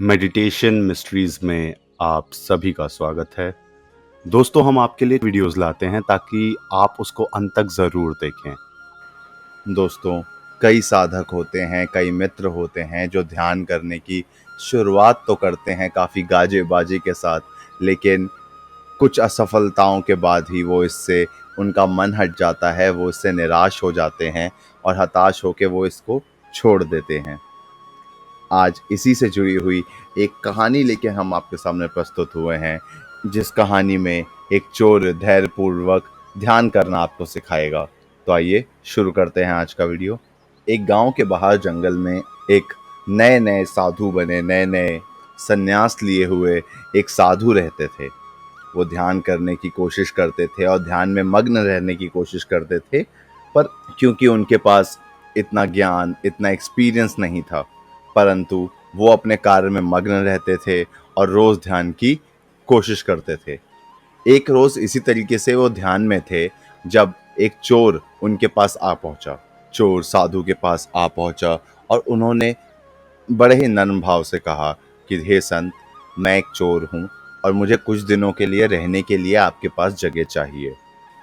Meditation mysteries में आप सभी का स्वागत है। दोस्तों, हम आपके लिए वीडियोस लाते हैं ताकि आप उसको अंत तक ज़रूर देखें। दोस्तों, कई साधक होते हैं, कई मित्र होते हैं जो ध्यान करने की शुरुआत तो करते हैं काफ़ी गाजे-बाजे के साथ, लेकिन कुछ असफलताओं के बाद ही वो इससे उनका मन हट जाता है, वो इससे निराश हो जाते हैं और हताश होके वो इसको छोड़ देते हैं। आज इसी से जुड़ी हुई एक कहानी लेके हम आपके सामने प्रस्तुत हुए हैं, जिस कहानी में एक चोर धैर्यपूर्वक ध्यान करना आपको सिखाएगा। तो आइए शुरू करते हैं आज का वीडियो। एक गांव के बाहर जंगल में एक नए-नए साधु बने, नए-नए संन्यास लिए हुए एक साधु रहते थे। वो ध्यान करने की कोशिश करते थे और ध्यान में मग्न रहने की कोशिश करते थे, पर क्योंकि उनके पास इतना ज्ञान, इतना एक्सपीरियंस नहीं था, परंतु वो अपने कार्य में मग्न रहते थे और रोज़ ध्यान की कोशिश करते थे। एक रोज़ इसी तरीके से वो ध्यान में थे, जब एक चोर उनके पास आ पहुंचा। चोर साधु के पास आ पहुंचा और उन्होंने बड़े ही नर्म भाव से कहा कि हे संत, मैं एक चोर हूँ और मुझे कुछ दिनों के लिए रहने के लिए आपके पास जगह चाहिए।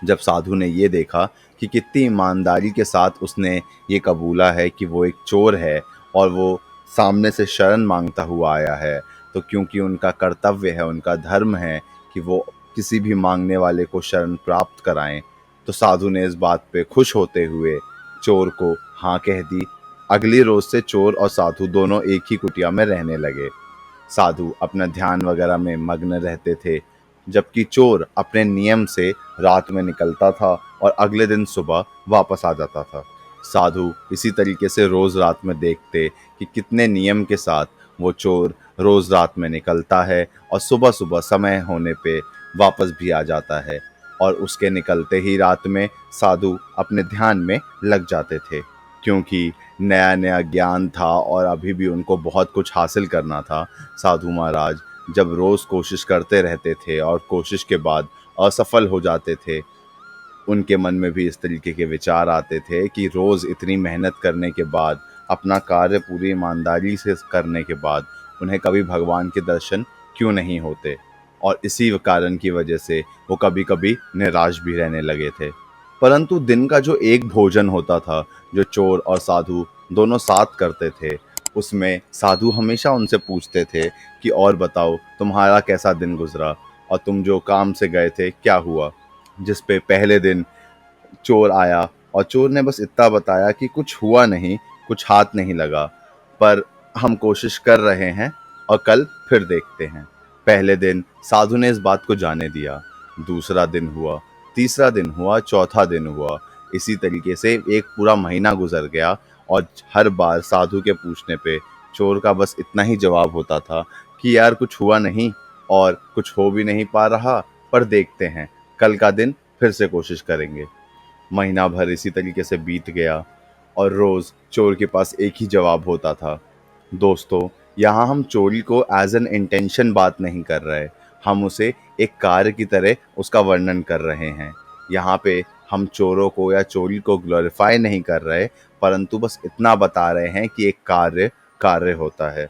जब साधु ने ये देखा कि कितनी ईमानदारी के साथ उसने ये कबूला है कि वो एक चोर है और वो सामने से शरण मांगता हुआ आया है, तो क्योंकि उनका कर्तव्य है, उनका धर्म है कि वो किसी भी मांगने वाले को शरण प्राप्त कराएं, तो साधु ने इस बात पे खुश होते हुए चोर को हाँ कह दी। अगली रोज से चोर और साधु दोनों एक ही कुटिया में रहने लगे। साधु अपना ध्यान वगैरह में मग्न रहते थे, जबकि चोर अपने नियम से रात में निकलता था और अगले दिन सुबह वापस आ जाता था। साधु इसी तरीके से रोज रात में देखते कि कितने नियम के साथ वो चोर रोज रात में निकलता है और सुबह सुबह समय होने पे वापस भी आ जाता है, और उसके निकलते ही रात में साधु अपने ध्यान में लग जाते थे। क्योंकि नया नया ज्ञान था और अभी भी उनको बहुत कुछ हासिल करना था, साधु महाराज जब रोज़ कोशिश करते रहते थे और कोशिश के बाद असफल हो जाते थे, उनके मन में भी इस तरीके के विचार आते थे कि रोज़ इतनी मेहनत करने के बाद, अपना कार्य पूरी ईमानदारी से करने के बाद उन्हें कभी भगवान के दर्शन क्यों नहीं होते, और इसी कारण की वजह से वो कभी कभी निराश भी रहने लगे थे। परंतु दिन का जो एक भोजन होता था, जो चोर और साधु दोनों साथ करते थे, उसमें साधु हमेशा उनसे पूछते थे कि और बताओ, तुम्हारा कैसा दिन गुजरा और तुम जो काम से गए थे क्या हुआ। जिस पे पहले दिन चोर आया और चोर ने बस इतना बताया कि कुछ हुआ नहीं, कुछ हाथ नहीं लगा, पर हम कोशिश कर रहे हैं और कल फिर देखते हैं। पहले दिन साधु ने इस बात को जाने दिया। दूसरा दिन हुआ, तीसरा दिन हुआ, चौथा दिन हुआ। इसी तरीके से एक पूरा महीना गुजर गया और हर बार साधु के पूछने पे चोर का बस इतना ही जवाब होता था कि यार कुछ हुआ नहीं और कुछ हो भी नहीं पा रहा, पर देखते हैं, कल का दिन फिर से कोशिश करेंगे। महीना भर इसी तरीके से बीत गया और रोज़ चोर के पास एक ही जवाब होता था। दोस्तों, यहाँ हम चोरी को एज एन इंटेंशन बात नहीं कर रहे, हम उसे एक कार्य की तरह उसका वर्णन कर रहे हैं। यहाँ पे हम चोरों को या चोरी को ग्लोरीफाई नहीं कर रहे, परंतु बस इतना बता रहे हैं कि एक कार्य कार्य होता है।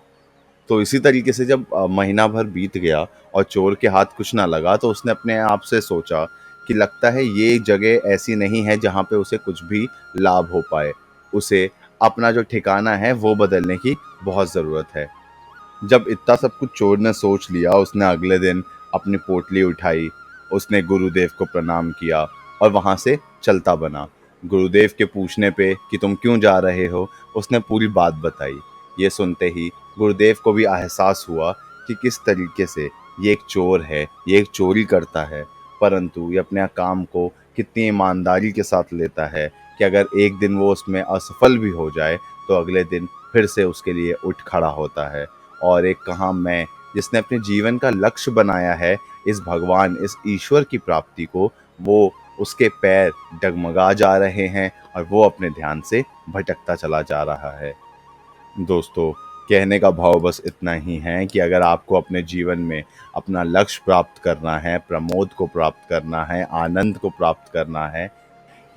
तो इसी तरीके से जब महीना भर बीत गया और चोर के हाथ कुछ ना लगा, तो उसने अपने आप से सोचा कि लगता है ये जगह ऐसी नहीं है जहाँ पे उसे कुछ भी लाभ हो पाए। उसे अपना जो ठिकाना है वो बदलने की बहुत ज़रूरत है। जब इतना सब कुछ चोर ने सोच लिया, उसने अगले दिन अपनी पोटली उठाई, उसने गुरुदेव को प्रणाम किया और वहाँ से चलता बना। गुरुदेव के पूछने पे कि तुम क्यों जा रहे हो, उसने पूरी बात बताई। ये सुनते ही गुरुदेव को भी एहसास हुआ कि किस तरीके से ये एक चोर है, ये एक चोरी करता है, परंतु ये अपने काम को कितनी ईमानदारी के साथ लेता है कि अगर एक दिन वो उसमें असफल भी हो जाए, तो अगले दिन फिर से उसके लिए उठ खड़ा होता है। और एक कहाँ मैं, जिसने अपने जीवन का लक्ष्य बनाया है इस भगवान, इस ईश्वर की प्राप्ति को, वो उसके पैर डगमगा जा रहे हैं और वो अपने ध्यान से भटकता चला जा रहा है। दोस्तों, कहने का भाव बस इतना ही है कि अगर आपको अपने जीवन में अपना लक्ष्य प्राप्त करना है, प्रमोद को प्राप्त करना है, आनंद को प्राप्त करना है,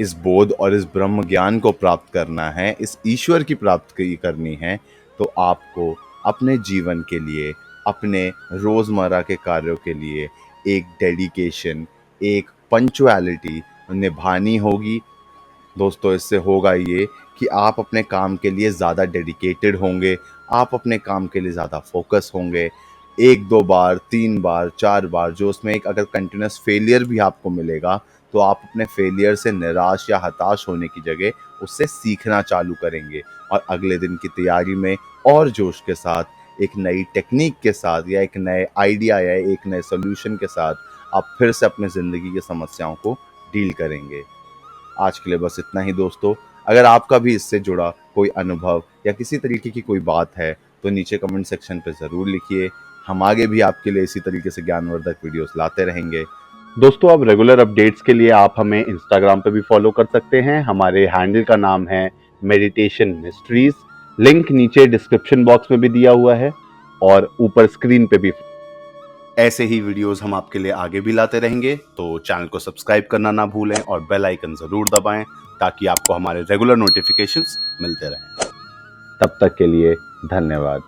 इस बोध और इस ब्रह्म ज्ञान को प्राप्त करना है, इस ईश्वर की प्राप्ति करनी है, तो आपको अपने जीवन के लिए, अपने रोज़मर्रा के कार्यों के लिए एक डेडिकेशन, एक पंक्चुअलिटी निभानी होगी। दोस्तों, इससे होगा ये कि आप अपने काम के लिए ज़्यादा डेडिकेटेड होंगे, आप अपने काम के लिए ज़्यादा फ़ोकस होंगे। 1-2 बार, 3 बार, 4 बार जो उसमें एक अगर कंटिन्यूअस फेलियर भी आपको मिलेगा, तो आप अपने फेलियर से निराश या हताश होने की जगह उससे सीखना चालू करेंगे और अगले दिन की तैयारी में और जोश के साथ, एक नई टेक्नीक के साथ या एक नए आइडिया या एक नए सॉल्यूशन के साथ आप फिर से अपनी ज़िंदगी की समस्याओं को डील करेंगे। आज के लिए बस इतना ही दोस्तों। अगर आपका भी इससे जुड़ा कोई अनुभव या किसी तरीके की कोई बात है, तो नीचे कमेंट सेक्शन पे ज़रूर लिखिए। हम आगे भी आपके लिए इसी तरीके से ज्ञानवर्धक वीडियोस लाते रहेंगे। दोस्तों, अब रेगुलर अपडेट्स के लिए आप हमें इंस्टाग्राम पे भी फॉलो कर सकते हैं। हमारे हैंडल का नाम है मेडिटेशन मिस्ट्रीज। लिंक नीचे डिस्क्रिप्शन बॉक्स में भी दिया हुआ है और ऊपर स्क्रीन पे भी। ऐसे ही वीडियोस हम आपके लिए आगे भी लाते रहेंगे, तो चैनल को सब्सक्राइब करना ना भूलें और बेल आइकन ज़रूर दबाएं ताकि आपको हमारे रेगुलर नोटिफिकेशंस मिलते रहें। तब तक के लिए धन्यवाद।